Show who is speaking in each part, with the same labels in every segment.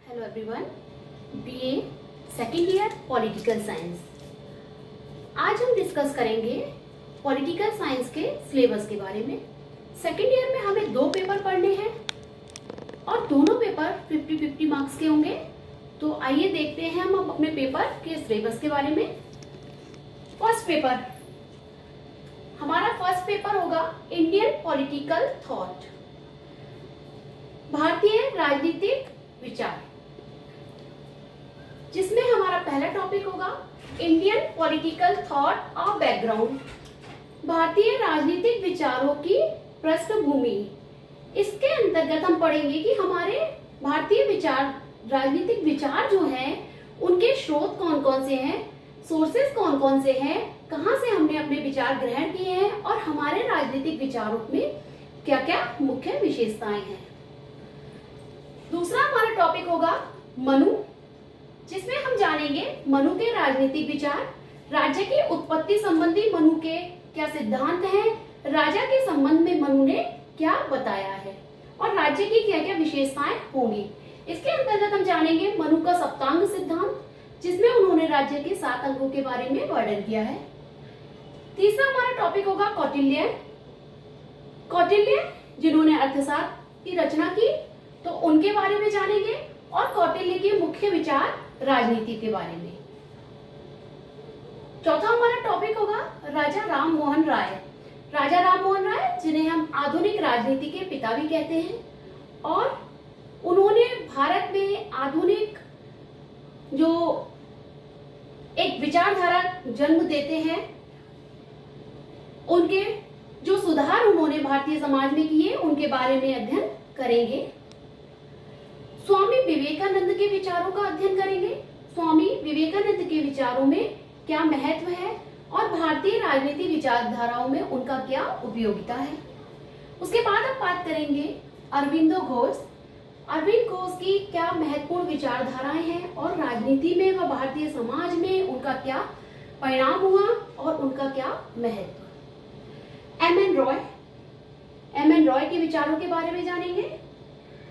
Speaker 1: Hello everyone, BA second year political science. आज हम discuss करेंगे पॉलिटिकल साइंस के सिलेबस के बारे में। सेकेंड ईयर में हमें 2 पेपर पढ़ने हैं और दोनों पेपर 50-50 मार्क्स के होंगे। तो आइए देखते हैं हम अपने पेपर के सिलेबस के बारे में। फर्स्ट पेपर, हमारा फर्स्ट पेपर होगा इंडियन पॉलिटिकल थॉट, भारतीय राजनीतिक विचार, जिसमें हमारा पहला टॉपिक होगा इंडियन पॉलिटिकल थॉट और बैकग्राउंड, भारतीय राजनीतिक विचारों की पृष्ठभूमि। इसके अंतर्गत हम पढ़ेंगे कि हमारे भारतीय विचार, राजनीतिक विचार जो हैं, उनके स्रोत कौन कौन से हैं, सोर्सेस कौन कौन से हैं, कहां से हमने अपने विचार ग्रहण किए हैं और हमारे राजनीतिक विचारों में क्या क्या मुख्य विशेषताएं हैं। दूसरा हमारा टॉपिक होगा मनु, जिसमें हम जानेंगे मनु के राजनीतिक विचार, राज्य की उत्पत्ति संबंधी मनु के क्या सिद्धांत हैं, राजा के संबंध में मनु ने क्या बताया है और राज्य की क्या क्या विशेषताएं होंगी। इसके अंतर्गत हम जानेंगे मनु का सप्तांग सिद्धांत, जिसमें उन्होंने राज्य के 7 अंगों के बारे में वर्णन किया है। तीसरा हमारा टॉपिक होगा कौटिल्य, जिन्होंने अर्थशास्त्र की रचना की, तो उनके बारे में जानेंगे और कौटिल्य के मुख्य विचार राजनीति के बारे में। चौथा हमारा टॉपिक होगा राजा राम मोहन राय, जिन्हें हम आधुनिक राजनीति के पिता भी कहते हैं और उन्होंने भारत में आधुनिक जो एक विचारधारा जन्म देते हैं, उनके जो सुधार उन्होंने भारतीय समाज में किए, उनके बारे में अध्ययन करेंगे। स्वामी विवेकानंद के विचारों का अध्ययन करेंगे, स्वामी विवेकानंद के विचारों में क्या महत्व है और भारतीय राजनीति विचारधाराओं में उनका क्या उपयोगिता है। उसके बाद हम बात करेंगे अरविंद घोष की क्या महत्वपूर्ण विचारधाराएं हैं और राजनीति में व भारतीय समाज में उनका क्या परिणाम हुआ और उनका क्या महत्व। एम एन रॉय के विचारों के बारे में जानेंगे,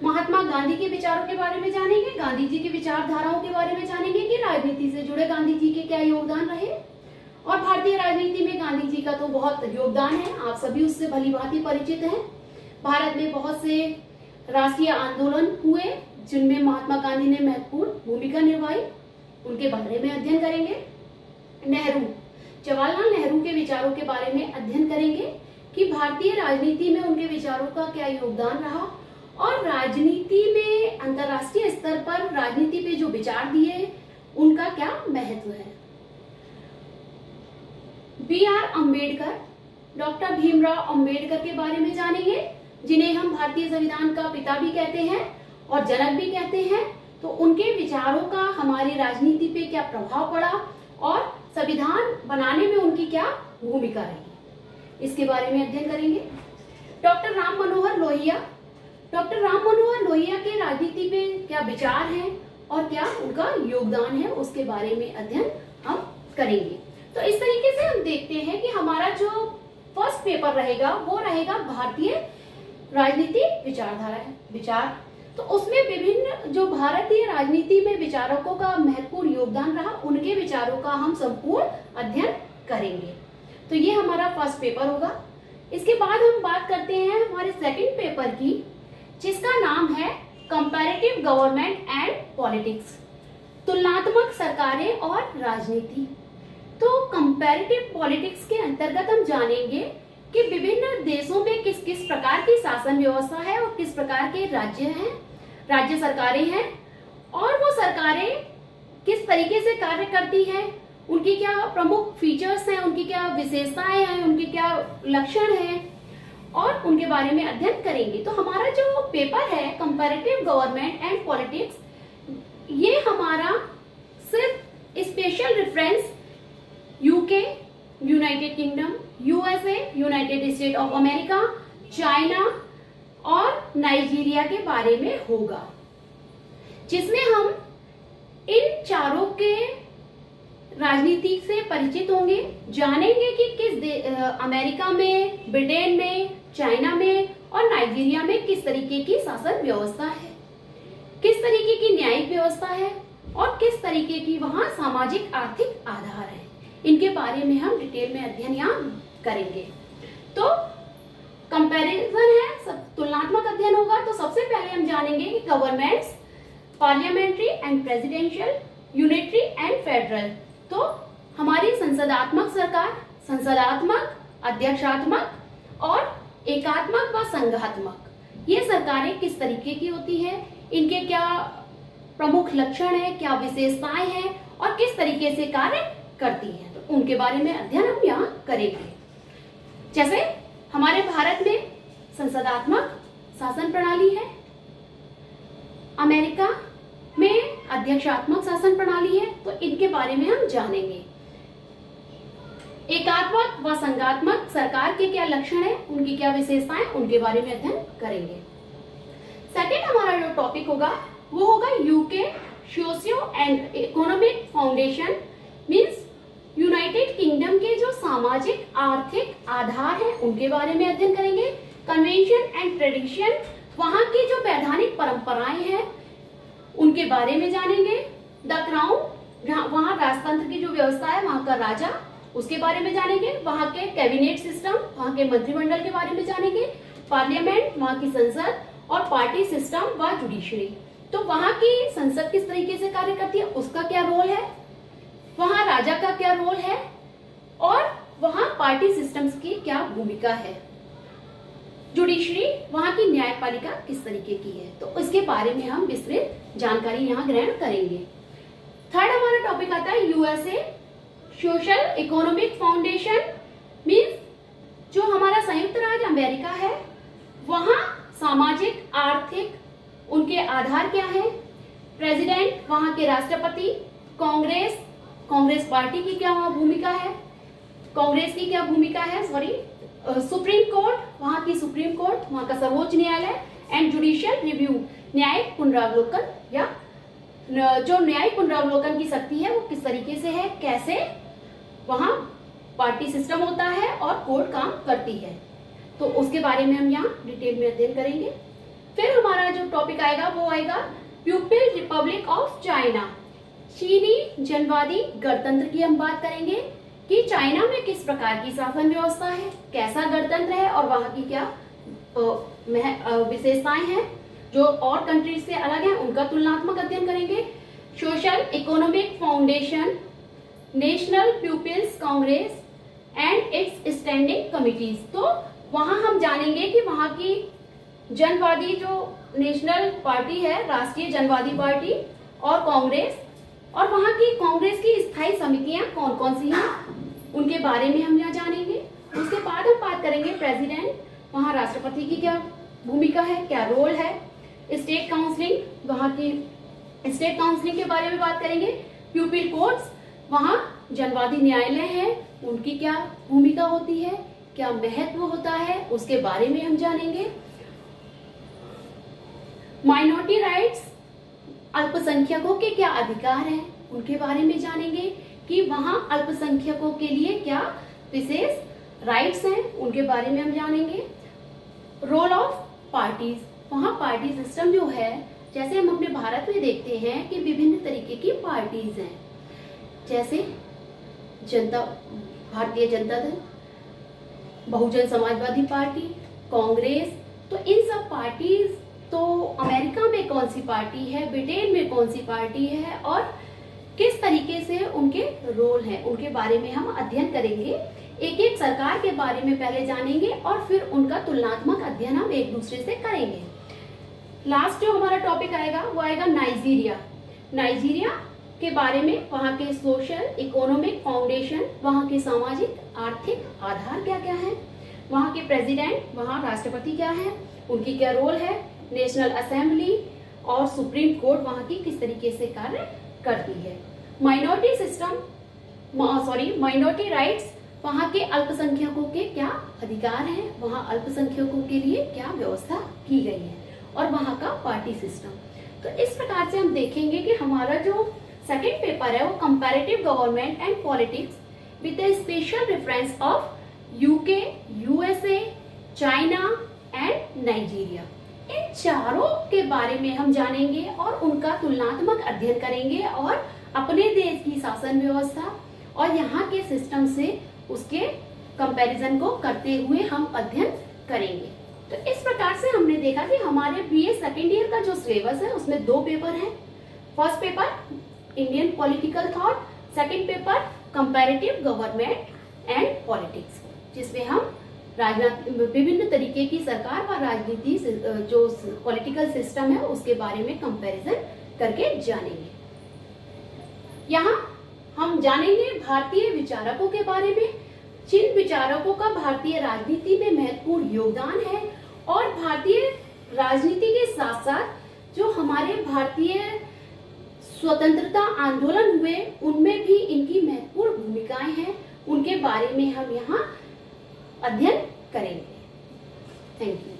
Speaker 1: महात्मा गांधी के विचारों के बारे में जानेंगे, गांधी जी की विचारधाराओं के बारे में जानेंगे कि राजनीति से जुड़े गांधी जी के क्या योगदान रहे और भारतीय राजनीति में गांधी जी का तो बहुत योगदान है, आप सभी उससे भली भांति परिचित हैं। भारत में बहुत से राष्ट्रीय आंदोलन हुए जिनमें महात्मा गांधी ने महत्वपूर्ण भूमिका निभाई, उनके बारे में अध्ययन करेंगे। जवाहरलाल नेहरू के विचारों के बारे में अध्ययन करेंगे कि भारतीय राजनीति में उनके विचारों का क्या योगदान रहा और राजनीति में अंतर्राष्ट्रीय स्तर पर राजनीति पे जो विचार दिए उनका क्या महत्व है। B.R. अम्बेडकर, डॉक्टर भीमराव अम्बेडकर के बारे में जानेंगे, जिन्हें हम भारतीय संविधान का पिता भी कहते हैं और जनक भी कहते हैं। तो उनके विचारों का हमारी राजनीति पे क्या प्रभाव पड़ा और संविधान बनाने में उनकी क्या भूमिका रही, इसके बारे में अध्ययन करेंगे। डॉक्टर राम मनोहर लोहिया के राजनीति पे क्या विचार हैं और क्या उनका योगदान है, उसके बारे में अध्ययन हम करेंगे। तो इस तरीके से हम देखते हैं कि हमारा जो फर्स्ट पेपर रहेगा वो रहेगा भारतीय राजनीतिक विचार। तो उसमें विभिन्न जो भारतीय राजनीति में विचारकों का महत्वपूर्ण योगदान रहा, उनके विचारों का हम संपूर्ण अध्ययन करेंगे। तो ये हमारा फर्स्ट पेपर होगा। इसके बाद हम बात करते हैं हमारे सेकंड पेपर की, जिसका नाम है कंपैरेटिव गवर्नमेंट एंड पॉलिटिक्स, तुलनात्मक सरकारें और राजनीति। तो कंपैरेटिव पॉलिटिक्स के अंतर्गत हम जानेंगे कि विभिन्न देशों में किस किस प्रकार की शासन व्यवस्था है और किस प्रकार के राज्य सरकारें हैं और वो सरकारें किस तरीके से कार्य करती हैं, उनकी क्या प्रमुख फीचर्स हैं, उनकी क्या विशेषताएं हैं, उनके क्या लक्षण हैं और उनके बारे में अध्ययन करेंगे। तो हमारा जो पेपर है कंपैरेटिव गवर्नमेंट एंड पॉलिटिक्स, ये हमारा सिर्फ special reference UK, United kingdom, USA, United state of America, China और नाइजीरिया के बारे में होगा, जिसमें हम इन चारों के राजनीति से परिचित होंगे, जानेंगे कि किस अमेरिका में, ब्रिटेन में, चाइना में और नाइजीरिया में किस तरीके की शासन व्यवस्था है। किस तरीके की न्यायिक व्यवस्था है और किस तरीके की वहाँ सामाजिक आर्थिक आधार है, इनके बारे में हम डिटेल में अध्ययन यहाँ करेंगे। तो कंपैरिजन है, सब तुलनात्मक अध्ययन होगा। तो सबसे पहले हम जानेंगे कि governments parliamentary and presidential, unitary and federal. तो हमारी संसदात्मक सरकार, संसदात्मक, अध्यक्षात्मक और एकात्मक व संघात्मक, ये सरकारें किस तरीके की होती है, इनके क्या प्रमुख लक्षण है, क्या विशेषताएं हैं और किस तरीके से कार्य करती हैं, तो उनके बारे में अध्ययन हम यहाँ करेंगे। जैसे हमारे भारत में संसदात्मक शासन प्रणाली है, अमेरिका में अध्यक्षात्मक शासन प्रणाली है, तो इनके बारे में हम जानेंगे। एकात्मक व संघात्मक सरकार के क्या लक्षण है, उनकी क्या विशेषताएं, उनके बारे में अध्ययन करेंगे। सेकेंड हमारा जो टॉपिक होगा वो होगा UK socio and economic foundation, means United kingdom के जो सामाजिक आर्थिक आधार हैं उनके बारे में अध्ययन करेंगे। कन्वेंशन एंड ट्रेडिशन, वहां की जो वैधानिक परंपराएं हैं उनके बारे में जानेंगे। द क्राउन, वहां राजतंत्र की जो व्यवस्था है, वहां का राजा, उसके बारे में जानेंगे। वहां के कैबिनेट सिस्टम, वहां के मंत्रिमंडल के बारे में जानेंगे। पार्लियामेंट, वहां की संसद और पार्टी सिस्टम व जुडिशरी, तो वहां की संसद किस तरीके से कार्य करती है, उसका क्या रोल है, वहां राजा का क्या रोल है और वहां पार्टी सिस्टम्स की क्या भूमिका है। जुडिशरी, वहां की न्यायपालिका किस तरीके की है, तो उसके बारे में हम विस्तृत जानकारी यहाँ ग्रहण करेंगे। थर्ड हमारा टॉपिक आता है USA social economic foundation, means जो हमारा संयुक्त राज्य अमेरिका है, वहां सामाजिक आर्थिक उनके आधार क्या है। प्रेसिडेंट, वहां के राष्ट्रपति, कांग्रेस, कांग्रेस पार्टी की क्या वहां भूमिका है, कांग्रेस की क्या भूमिका है, सुप्रीम कोर्ट, वहां की सुप्रीम कोर्ट, वहां का सर्वोच्च न्यायालय, एंड जुडिशियल रिव्यू, न्यायिक पुनरावलोकन, या जो न्यायिक पुनरावलोकन की शक्ति है वो किस तरीके से है, कैसे वहां पार्टी सिस्टम होता है और कोर्ट काम करती है, तो उसके बारे में हम यहाँ डिटेल में अध्ययन करेंगे। फिर हमारा जो टॉपिक आएगा वो आएगा पीपल्स रिपब्लिक ऑफ चाइना, चीनी जनवादी गणतंत्र की हम बात करेंगे कि चाइना में किस प्रकार की शासन व्यवस्था है, कैसा गणतंत्र है और वहां की क्या विशेषताएं हैं जो और कंट्रीज से अलग हैं, उनका तुलनात्मक अध्ययन करेंगे। Social economic foundation, national people's congress and its standing committees, तो वहां हम जानेंगे कि वहां की जनवादी जो नेशनल पार्टी है, राष्ट्रीय जनवादी पार्टी और कांग्रेस, और वहां की कांग्रेस की स्थायी समितियां कौन कौन सी हैं, उनके बारे में हम यहाँ जानेंगे। उसके बाद हम बात करेंगे प्रेसिडेंट, वहां राष्ट्रपति की क्या भूमिका है, क्या रोल है। स्टेट काउंसिलिंग, वहां की स्टेट काउंसिलिंग के बारे में बात करेंगे। पीपल कोर्ट्स, वहां जनवादी न्यायालय है, उनकी क्या भूमिका होती है, क्या महत्व होता है, उसके बारे में हम जानेंगे। माइनॉरिटी राइट्स, अल्पसंख्यकों के क्या अधिकार हैं, उनके बारे में जानेंगे कि वहां अल्पसंख्यकों के लिए क्या विशेष राइट्स हैं, उनके बारे में हम जानेंगे। रोल ऑफ पार्टीज, वहां पार्टी सिस्टम जो है, जैसे हम अपने भारत में देखते हैं कि विभिन्न तरीके की पार्टीज हैं, जैसे भारतीय जनता दल, बहुजन समाजवादी पार्टी, कांग्रेस, तो इन सब पार्टीज, तो अमेरिका में कौन सी पार्टी है, ब्रिटेन में कौन सी पार्टी है और किस तरीके से उनके रोल हैं, उनके बारे में हम अध्ययन करेंगे। एक एक सरकार के बारे में पहले जानेंगे और फिर उनका तुलनात्मक अध्ययन हम एक दूसरे से करेंगे। लास्ट जो हमारा टॉपिक आएगा वो आएगा नाइजीरिया। नाइजीरिया के बारे में, वहाँ के सोशल इकोनॉमिक फाउंडेशन, वहाँ के सामाजिक आर्थिक आधार क्या क्या है, वहाँ के प्रेसिडेंट, वहाँ राष्ट्रपति क्या है, उनकी क्या रोल है, नेशनल असेंबली और सुप्रीम कोर्ट वहाँ की किस तरीके से कार्य करती है। माइनॉरिटी सिस्टम, माइनॉरिटी राइट्स, वहाँ के अल्पसंख्यकों के क्या अधिकार हैं, वहाँ अल्पसंख्यकों के लिए क्या व्यवस्था की गई है, और वहाँ का पार्टी सिस्टम। तो इस प्रकार से हम देखेंगे कि हमारा जो सेकेंड पेपर है वो comparative government and politics with a special reference of UK, USA, China and Nigeria. इन चारों के बारे में हम जानेंगे और उनका तुलनात्मक अध्ययन करेंगे और अपने देश की शासन व्यवस्था और यहाँ के सिस्टम से उसके कंपैरिजन को करते हुए हम अध्ययन करेंगे। तो इस प्रकार से हमने देखा कि हमारे बीए सेकेंड ईयर का जो सिलेबस है उसमें 2 पेपर हैं। First paper Indian political thought, second paper comparative government and politics, जिसमें हम विभिन्न तरीके की सरकार व राजनीति जो पॉलिटिकल सिस्टम है उसके बारे में कंपैरिजन करके जानेंगे। यहाँ हम जानेंगे भारतीय विचारकों के बारे में, जिन विचारकों का भारतीय राजनीति में महत्वपूर्ण योगदान है और भारतीय राजनीति के साथ साथ जो हमारे भारतीय स्वतंत्रता आंदोलन हुए उनमें भी इनकी महत्वपूर्ण भूमिकाएं हैं, उनके बारे में हम यहाँ अध्ययन करेंगे। Thank you.